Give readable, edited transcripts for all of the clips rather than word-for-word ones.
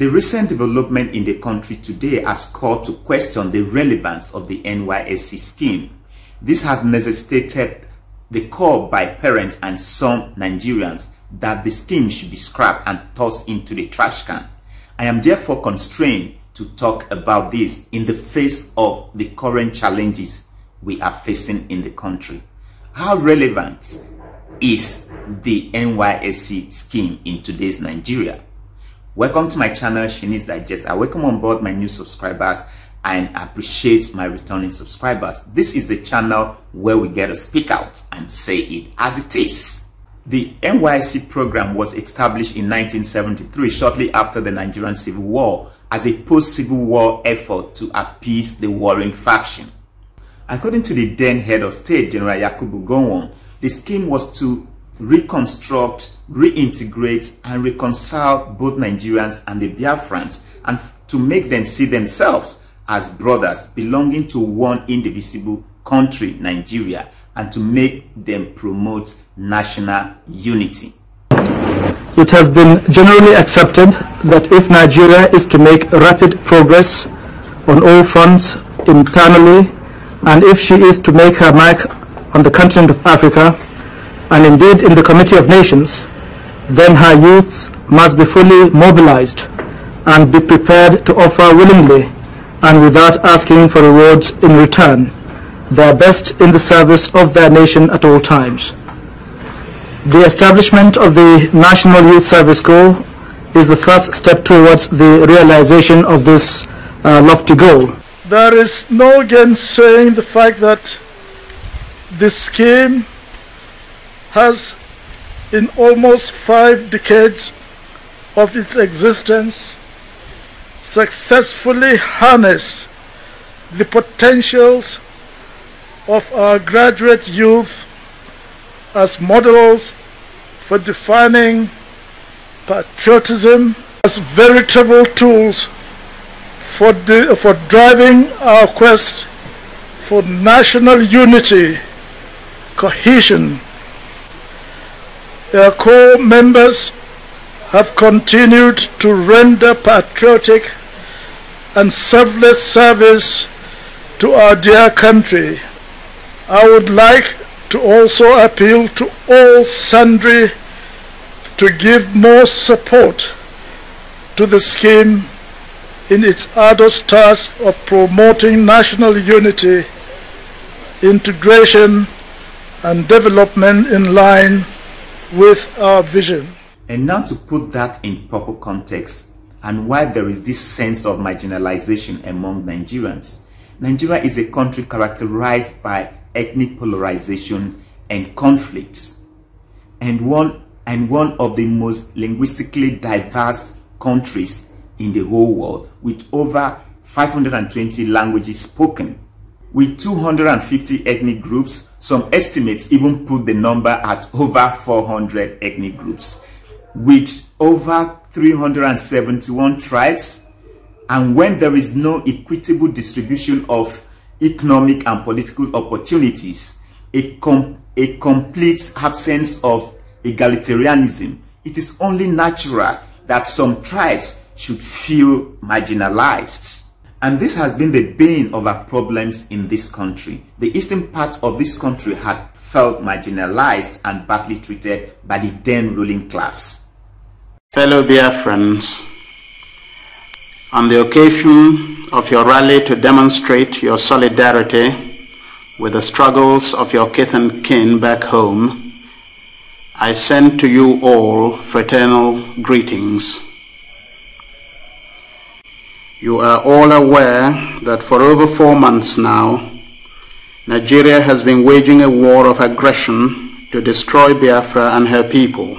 The recent development in the country today has called to question the relevance of the NYSC scheme. This has necessitated the call by parents and some Nigerians that the scheme should be scrapped and tossed into the trash can. I am therefore constrained to talk about this in the face of the current challenges we are facing in the country. How relevant is the NYSC scheme in today's Nigeria? Welcome to my channel, Shini's Digest. I welcome on board my new subscribers and appreciate my returning subscribers. This is the channel where we get to speak out and say it as it is. The NYSC program was established in 1973, shortly after the Nigerian Civil War, as a post-Civil War effort to appease the warring faction. According to the then head of state, General Yakubu Gowon, the scheme was to reconstruct, reintegrate, and reconcile both Nigerians and the Biafrans, and to make them see themselves as brothers belonging to one indivisible country, Nigeria, and to make them promote national unity. It has been generally accepted that if Nigeria is to make rapid progress on all fronts internally, and if she is to make her mark on the continent of Africa, and indeed in the Committee of Nations, then her youth must be fully mobilized and be prepared to offer willingly and without asking for rewards in return their best in the service of their nation at all times. The establishment of the National Youth Service Corps is the first step towards the realization of this lofty goal. There is no gainsaying the fact that this scheme has, in almost 5 decades of its existence, successfully harnessed the potentials of our graduate youth as models for defining patriotism, as veritable tools for driving our quest for national unity, cohesion. Their core members have continued to render patriotic and selfless service to our dear country. I would like to also appeal to all sundry to give more support to the scheme in its arduous task of promoting national unity, integration, and development in line with our vision. And now to put that in proper context and why there is this sense of marginalization among Nigerians. Nigeria is a country characterized by ethnic polarization and conflicts, and one of the most linguistically diverse countries in the whole world, with over 520 languages spoken. With 250 ethnic groups, some estimates even put the number at over 400 ethnic groups, with over 371 tribes. And when there is no equitable distribution of economic and political opportunities, a complete absence of egalitarianism, it is only natural that some tribes should feel marginalized. And this has been the bane of our problems in this country. The eastern part of this country had felt marginalized and badly treated by the then ruling class. Fellow Biafrans, on the occasion of your rally to demonstrate your solidarity with the struggles of your kith and kin back home, I send to you all fraternal greetings. You are all aware that for over 4 months now, Nigeria has been waging a war of aggression to destroy Biafra and her people.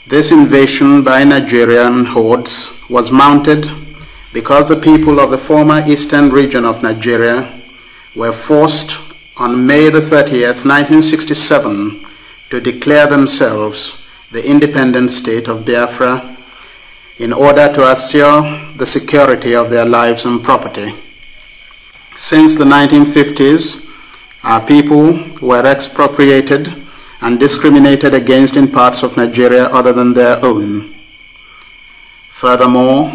This invasion by Nigerian hordes was mounted because the people of the former eastern region of Nigeria were forced on May the 30th, 1967, to declare themselves the independent state of Biafra in order to assure the security of their lives and property. Since the 1950s, our people were expropriated and discriminated against in parts of Nigeria other than their own. Furthermore,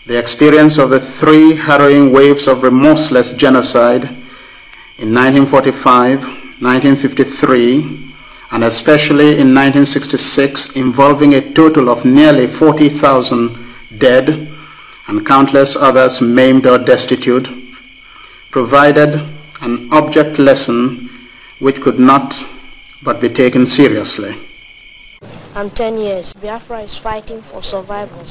the experience of the 3 harrowing waves of remorseless genocide in 1945, 1953, and especially in 1966, involving a total of nearly 40,000 dead and countless others maimed or destitute, provided an object lesson which could not but be taken seriously. I'm 10 years. Biafra is fighting for survival.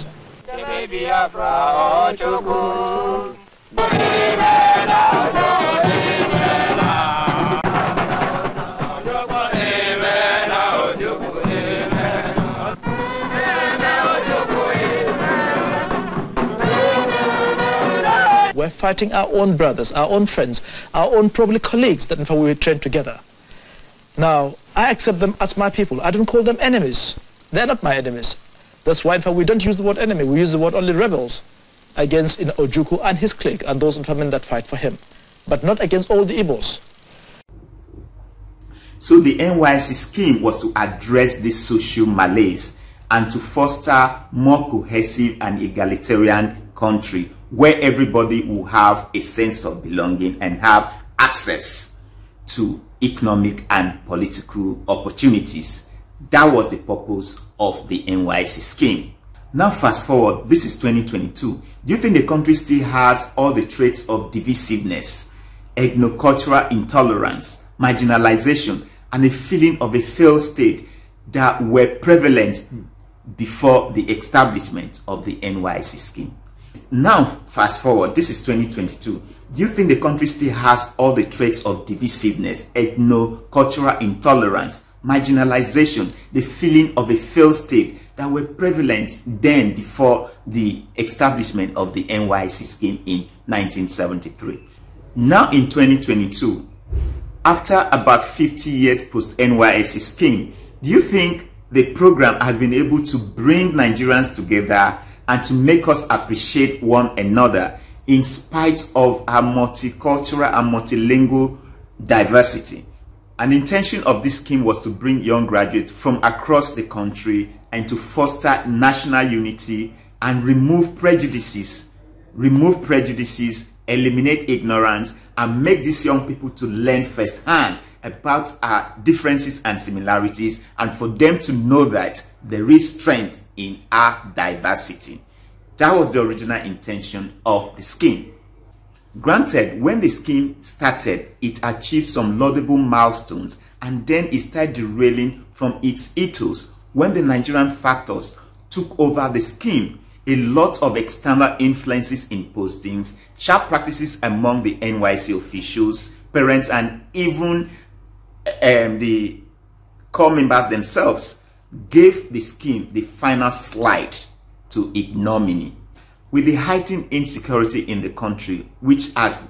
We're fighting our own brothers, our own friends, our own probably colleagues that in fact we were trained together. Now, I accept them as my people. I don't call them enemies. They're not my enemies. That's why in fact we don't use the word enemy. We use the word only rebels against Ojukwu and his clique and those in famine that fight for him, but not against all the Igbos. So the NYSC scheme was to address this social malaise and to foster more cohesive and egalitarian country where everybody will have a sense of belonging and have access to economic and political opportunities. That was the purpose of the NYSC scheme. Now fast forward, this is 2022. Do you think the country still has all the traits of divisiveness, ethnocultural intolerance, marginalization, and a feeling of a failed state that were prevalent before the establishment of the NYSC scheme? Now fast forward, this is 2022. Do you think the country still has all the traits of divisiveness, ethno-cultural intolerance, marginalization, the feeling of a failed state that were prevalent then before the establishment of the NYSC scheme in 1973? Now in 2022, after about 50 years post-NYSC scheme, do you think the program has been able to bring Nigerians together and to make us appreciate one another in spite of our multicultural and multilingual diversity? An intention of this scheme was to bring young graduates from across the country and to foster national unity and remove prejudices, eliminate ignorance, and make these young people to learn firsthand about our differences and similarities, and for them to know that there is strength in our diversity. That was the original intention of the scheme. Granted, when the scheme started, it achieved some laudable milestones, and then it started derailing from its ethos when the Nigerian factors took over the scheme. A lot of external influences in postings, sharp practices among the NYSC officials, parents, and even the core members themselves gave the scheme the final slide to ignominy. With the heightened insecurity in the country, which has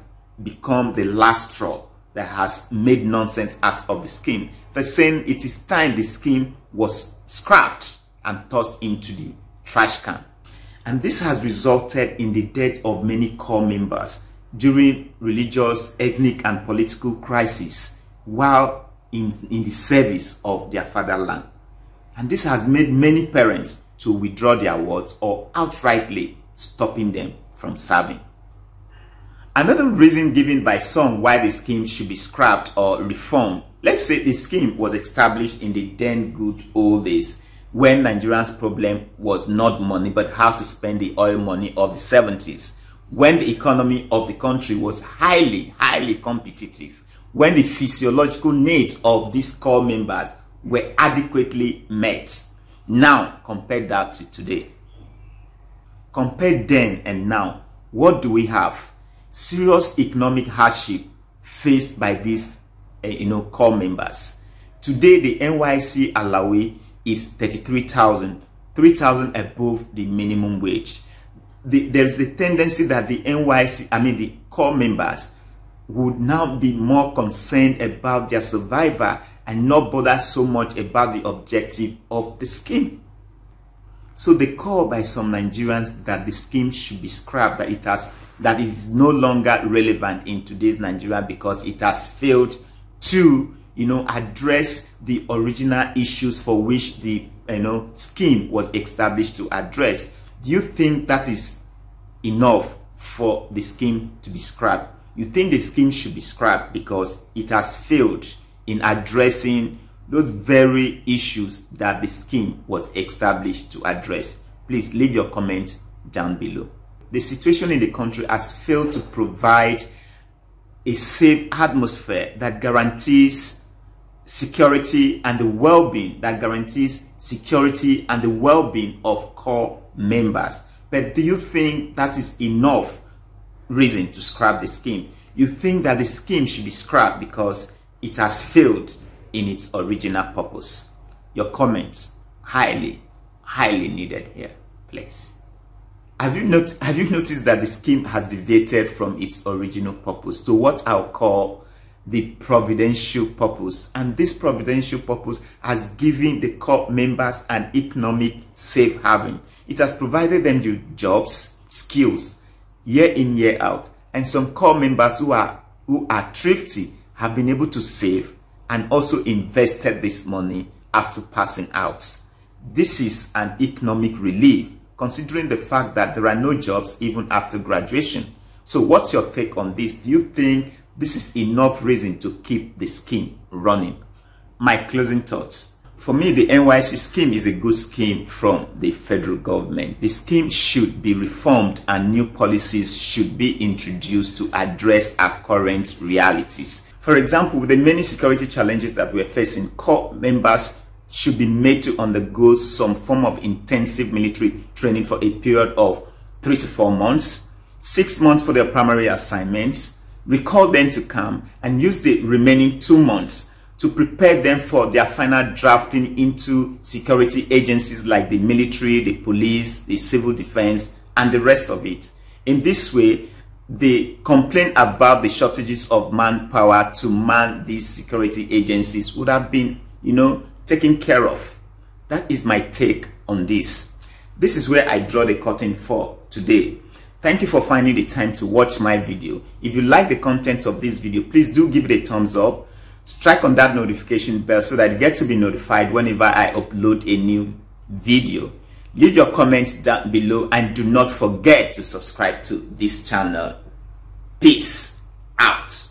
become the last straw that has made nonsense out of the scheme, they're saying it is time the scheme was scrapped and tossed into the trash can. And this has resulted in the death of many core members during religious, ethnic, and political crises while in the service of their fatherland. And this has made many parents to withdraw their awards or outrightly stopping them from serving. Another reason given by some why the scheme should be scrapped or reformed, let's say the scheme was established in the then good old days when Nigerians' problem was not money but how to spend the oil money of the 70s, when the economy of the country was highly competitive, when the physiological needs of these core members were adequately met. Now, compare that to today. Compare then and now, what do we have? Serious economic hardship faced by these core members. Today, the NYSC allowee is 33,000, 3,000 above the minimum wage. There's a tendency that the the core members would now be more concerned about their survival and not bother so much about the objective of the scheme. So they call by some Nigerians that the scheme should be scrapped, that it is no longer relevant in today's Nigeria because it has failed to address the original issues for which the scheme was established to address. Do you think that is enough for the scheme to be scrapped? You think the scheme should be scrapped because it has failed in addressing those very issues that the scheme was established to address? Please leave your comments down below. The situation in the country has failed to provide a safe atmosphere that guarantees security and the well-being, of core members. But do you think that is enough reason to scrap the scheme? You think that the scheme should be scrapped because it has failed in its original purpose? Your comments highly needed here, please. Have you noticed that the scheme has deviated from its original purpose to what I'll call the providential purpose? And this providential purpose has given the core members an economic safe haven. It has provided them with jobs, skills, year in, year out. And some core members who are thrifty have been able to save and also invested this money after passing out. This is an economic relief, considering the fact that there are no jobs even after graduation. So what's your take on this? Do you think this is enough reason to keep the scheme running? My closing thoughts. For me, the NYSC scheme is a good scheme from the federal government. The scheme should be reformed and new policies should be introduced to address our current realities. For example, with the many security challenges that we're facing, core members should be made to undergo some form of intensive military training for a period of 3 to 4 months, 6 months for their primary assignments, recall them to camp, and use the remaining 2 months to prepare them for their final drafting into security agencies like the military, the police, the civil defense, and the rest of it. In this way, the complaint about the shortages of manpower to man these security agencies would have been, taken care of. That is my take on this. This is where I draw the curtain for today. Thank you for finding the time to watch my video. If you like the content of this video, please do give it a thumbs up. Strike on that notification bell so that you get to be notified whenever I upload a new video. Leave your comments down below and do not forget to subscribe to this channel. Peace out.